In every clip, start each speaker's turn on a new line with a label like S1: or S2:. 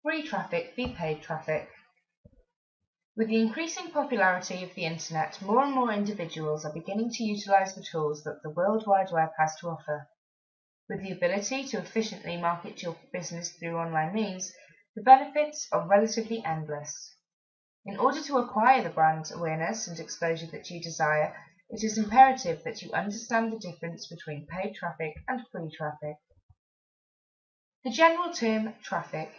S1: Free traffic v paid traffic. With the increasing popularity of the Internet, more and more individuals are beginning to utilize the tools that the World Wide Web has to offer. With the ability to efficiently market your business through online means, the benefits are relatively endless. In order to acquire the brand awareness and exposure that you desire, it is imperative that you understand the difference between paid traffic and free traffic. The general term traffic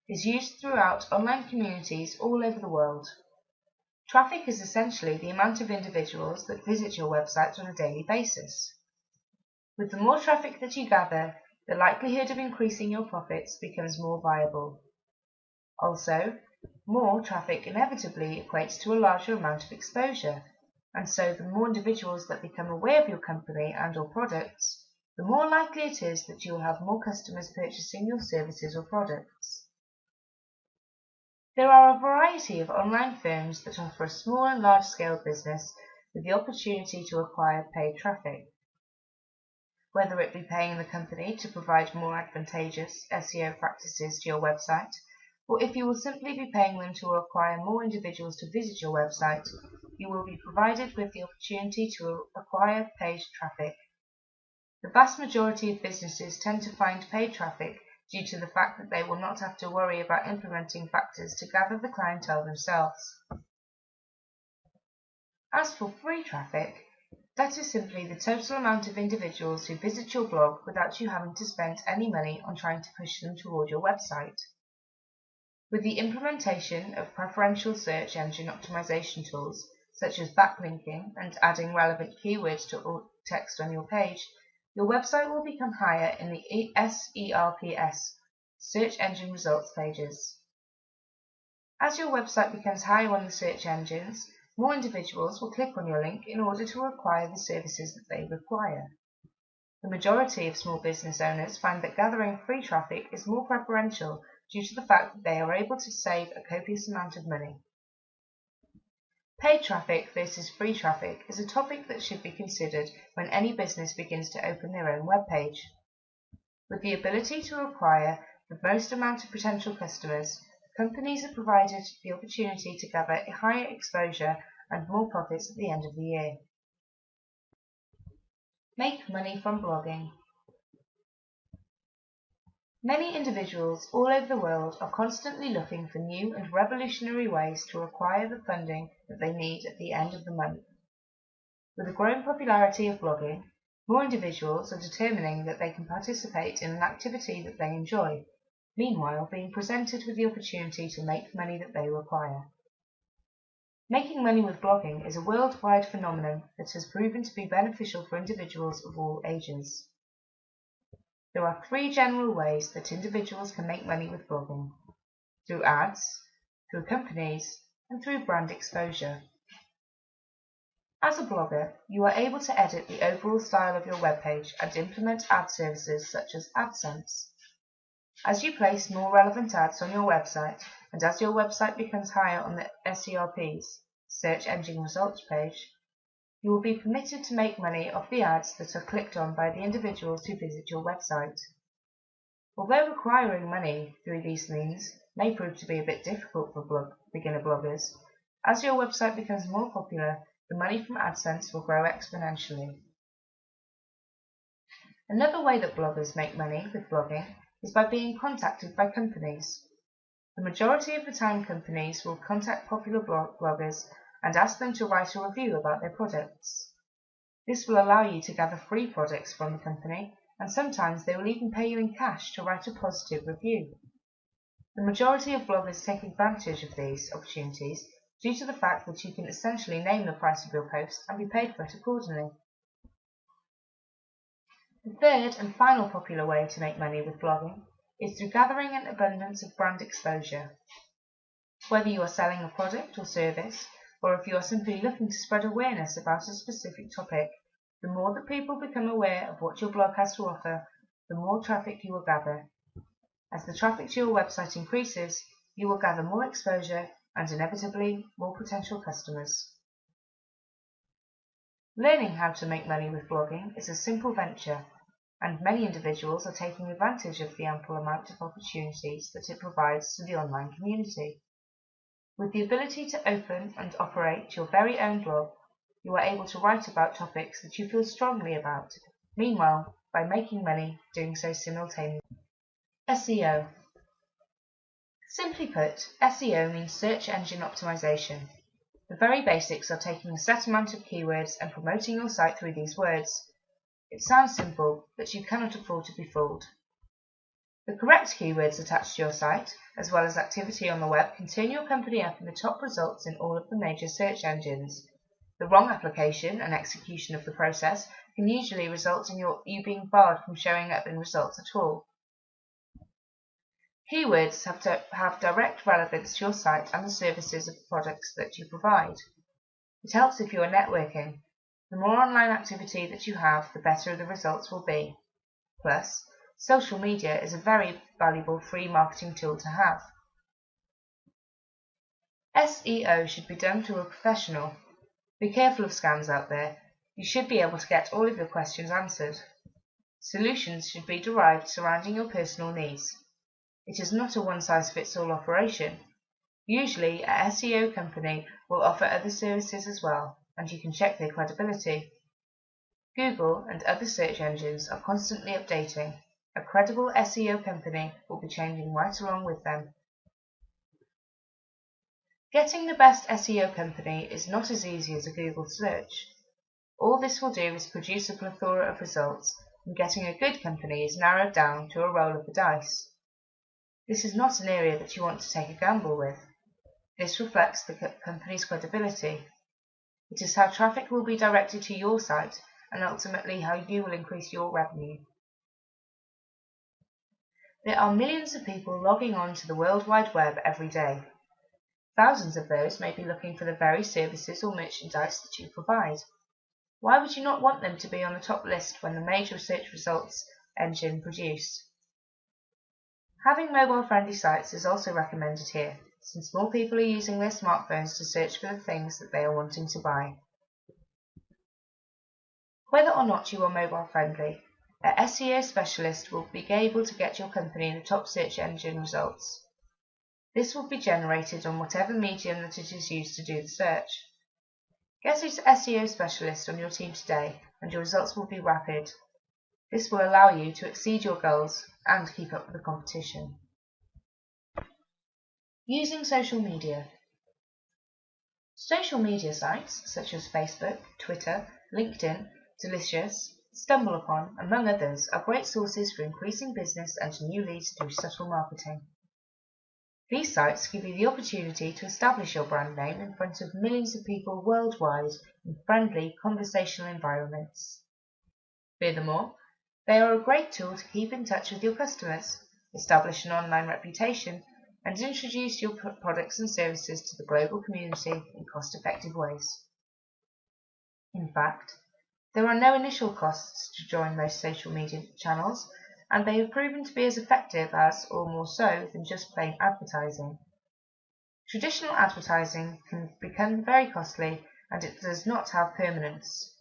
S1: is used throughout online communities all over the world. Traffic is essentially the amount of individuals that visit your website on a daily basis. With the more traffic that you gather, the likelihood of increasing your profits becomes more viable. Also, more traffic inevitably equates to a larger amount of exposure, and so the more individuals that become aware of your company and/or products, the more likely it is that you will have more customers purchasing your services or products. There are a variety of online firms that offer a small and large-scale business with the opportunity to acquire paid traffic. Whether it be paying the company to provide more advantageous SEO practices to your website, or if you will simply be paying them to acquire more individuals to visit your website, you will be provided with the opportunity to acquire paid traffic. The vast majority of businesses tend to find paid traffic due to the fact that they will not have to worry about implementing factors to gather the clientele themselves. As for free traffic, that is simply the total amount of individuals who visit your blog without you having to spend any money on trying to push them toward your website. With the implementation of preferential search engine optimization tools, such as backlinking and adding relevant keywords to text on your page, your website will become higher in the SERPs, search engine results pages. As your website becomes higher on the search engines, more individuals will click on your link in order to acquire the services that they require. The majority of small business owners find that gathering free traffic is more preferential due to the fact that they are able to save a copious amount of money. Paid traffic versus free traffic is a topic that should be considered when any business begins to open their own web page. With the ability to acquire the most amount of potential customers, companies are provided the opportunity to gather a higher exposure and more profits at the end of the year. Make money from blogging. Many individuals all over the world are constantly looking for new and revolutionary ways to acquire the funding that they need at the end of the month. With the growing popularity of blogging, more individuals are determining that they can participate in an activity that they enjoy, meanwhile being presented with the opportunity to make money that they require. Making money with blogging is a worldwide phenomenon that has proven to be beneficial for individuals of all ages. There are three general ways that individuals can make money with blogging: through ads, through companies, and through brand exposure. As a blogger, you are able to edit the overall style of your webpage and implement ad services such as AdSense. As you place more relevant ads on your website, and as your website becomes higher on the SERPs, search engine results page, you will be permitted to make money off the ads that are clicked on by the individuals who visit your website. Although acquiring money through these means may prove to be a bit difficult for beginner bloggers, as your website becomes more popular, the money from AdSense will grow exponentially. Another way that bloggers make money with blogging is by being contacted by companies. The majority of the time, companies will contact popular bloggers and ask them to write a review about their products. This will allow you to gather free products from the company, and sometimes they will even pay you in cash to write a positive review. The majority of bloggers take advantage of these opportunities due to the fact that you can essentially name the price of your post and be paid for it accordingly. The third and final popular way to make money with blogging is through gathering an abundance of brand exposure. Whether you are selling a product or service, or if you are simply looking to spread awareness about a specific topic, the more that people become aware of what your blog has to offer, the more traffic you will gather. As the traffic to your website increases, you will gather more exposure and inevitably more potential customers. Learning how to make money with blogging is a simple venture, and many individuals are taking advantage of the ample amount of opportunities that it provides to the online community. With the ability to open and operate your very own blog, you are able to write about topics that you feel strongly about, meanwhile by making money doing so simultaneously. SEO. Simply put, SEO means search engine optimization. The very basics are taking a set amount of keywords and promoting your site through these words. It sounds simple, but you cannot afford to be fooled. The correct keywords attached to your site, as well as activity on the web, can turn your company up in the top results in all of the major search engines. The wrong application and execution of the process can usually result in you being barred from showing up in results at all. Keywords have to have direct relevance to your site and the services of the products that you provide. It helps if you are networking. The more online activity that you have, the better the results will be. Plus, social media is a very valuable free marketing tool to have. SEO should be done through a professional. Be careful of scams out there. You should be able to get all of your questions answered. Solutions should be derived surrounding your personal needs. It is not a one-size-fits-all operation. Usually, a SEO company will offer other services as well, and you can check their credibility. Google and other search engines are constantly updating. A credible SEO company will be changing right along with them. Getting the best SEO company is not as easy as a Google search. All this will do is produce a plethora of results, and getting a good company is narrowed down to a roll of the dice. This is not an area that you want to take a gamble with. This reflects the company's credibility. It is how traffic will be directed to your site and ultimately how you will increase your revenue. There are millions of people logging on to the World Wide Web every day. Thousands of those may be looking for the very services or merchandise that you provide. Why would you not want them to be on the top list when the major search results engine produce? Having mobile-friendly sites is also recommended here, since more people are using their smartphones to search for the things that they are wanting to buy. Whether or not you are mobile-friendly, a SEO specialist will be able to get your company in the top search engine results. This will be generated on whatever medium that it is used to do the search. Get an SEO specialist on your team today, and your results will be rapid. This will allow you to exceed your goals and keep up with the competition. Using social media. Social media sites such as Facebook, Twitter, LinkedIn, Delicious, StumbleUpon, among others, are great sources for increasing business and new leads through subtle marketing. These sites give you the opportunity to establish your brand name in front of millions of people worldwide in friendly, conversational environments. Furthermore, they are a great tool to keep in touch with your customers, establish an online reputation, and introduce your products and services to the global community in cost-effective ways. In fact, there are no initial costs to join most social media channels, and they have proven to be as effective as, or more so, than just plain advertising. Traditional advertising can become very costly, and it does not have permanence.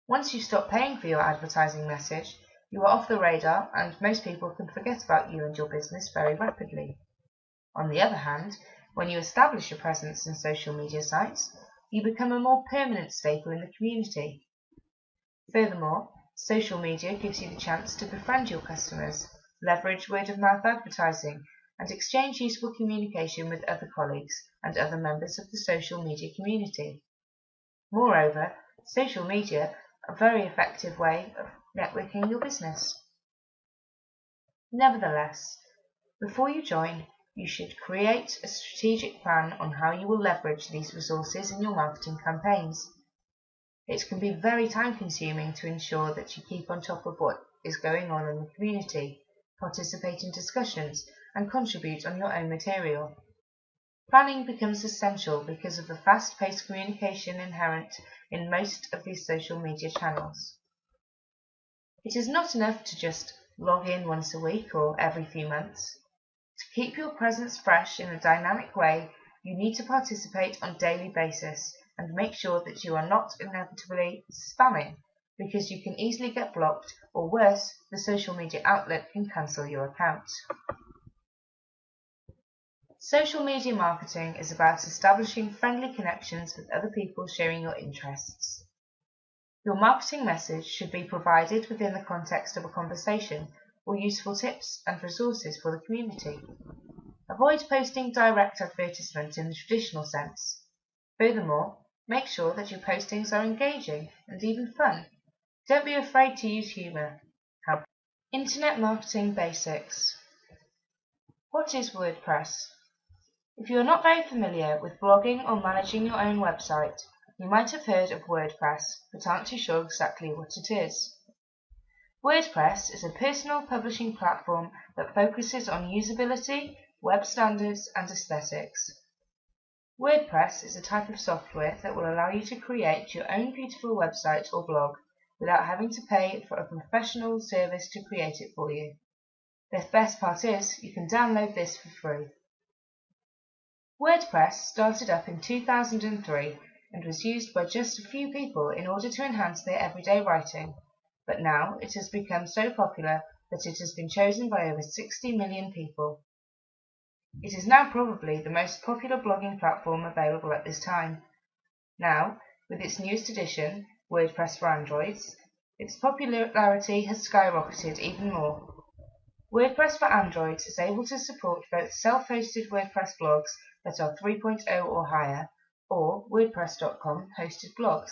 S1: Once you stop paying for your advertising message, you are off the radar and most people can forget about you and your business very rapidly. On the other hand, when you establish a presence in social media sites, you become a more permanent staple in the community. Furthermore, social media gives you the chance to befriend your customers, leverage word-of-mouth advertising, and exchange useful communication with other colleagues and other members of the social media community. Moreover, social media a very effective way of networking your business. Nevertheless, before you join, you should create a strategic plan on how you will leverage these resources in your marketing campaigns. It can be very time-consuming to ensure that you keep on top of what is going on in the community, participate in discussions, and contribute on your own material. Planning becomes essential because of the fast-paced communication inherent in most of these social media channels. It is not enough to just log in once a week or every few months. To keep your presence fresh in a dynamic way, you need to participate on a daily basis and make sure that you are not inevitably spamming because you can easily get blocked, or worse, the social media outlet can cancel your account. Social media marketing is about establishing friendly connections with other people sharing your interests. Your marketing message should be provided within the context of a conversation or useful tips and resources for the community. Avoid posting direct advertisement in the traditional sense. Furthermore, make sure that your postings are engaging and even fun. Don't be afraid to use humour. Internet marketing basics. What is WordPress? If you are not very familiar with blogging or managing your own website, you might have heard of WordPress, but aren't too sure exactly what it is. WordPress is a personal publishing platform that focuses on usability, web standards, and aesthetics. WordPress is a type of software that will allow you to create your own beautiful website or blog without having to pay for a professional service to create it for you. The best part is, you can download this for free. WordPress started up in 2003 and was used by just a few people in order to enhance their everyday writing, but now it has become so popular that it has been chosen by over 60 million people. It is now probably the most popular blogging platform available at this time. Now, with its newest edition, WordPress for Androids, its popularity has skyrocketed even more. WordPress for Androids is able to support both self-hosted WordPress blogs that are 3.0 or higher, or WordPress.com hosted blogs.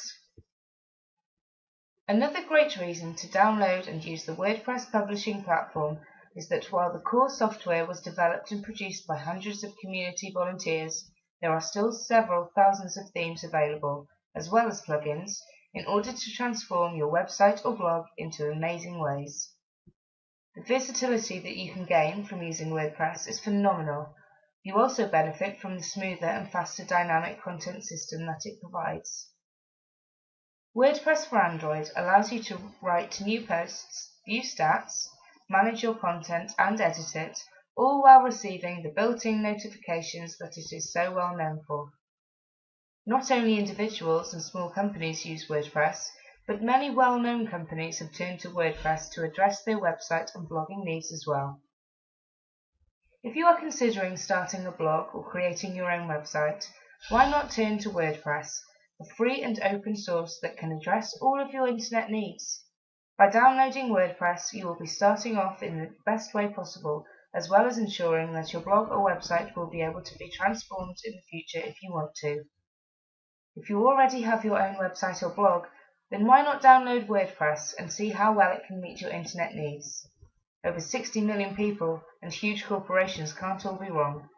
S1: Another great reason to download and use the WordPress publishing platform is that while the core software was developed and produced by hundreds of community volunteers, there are still several thousands of themes available, as well as plugins, in order to transform your website or blog into amazing ways. The versatility that you can gain from using WordPress is phenomenal. You also benefit from the smoother and faster dynamic content system that it provides. WordPress for Android allows you to write new posts, view stats, manage your content and edit it, all while receiving the built-in notifications that it is so well known for. Not only individuals and small companies use WordPress, but many well-known companies have turned to WordPress to address their website and blogging needs as well. If you are considering starting a blog or creating your own website, why not turn to WordPress, a free and open source that can address all of your internet needs? By downloading WordPress, you will be starting off in the best way possible, as well as ensuring that your blog or website will be able to be transformed in the future if you want to. If you already have your own website or blog, then why not download WordPress and see how well it can meet your internet needs? Over 60 million people and huge corporations can't all be wrong.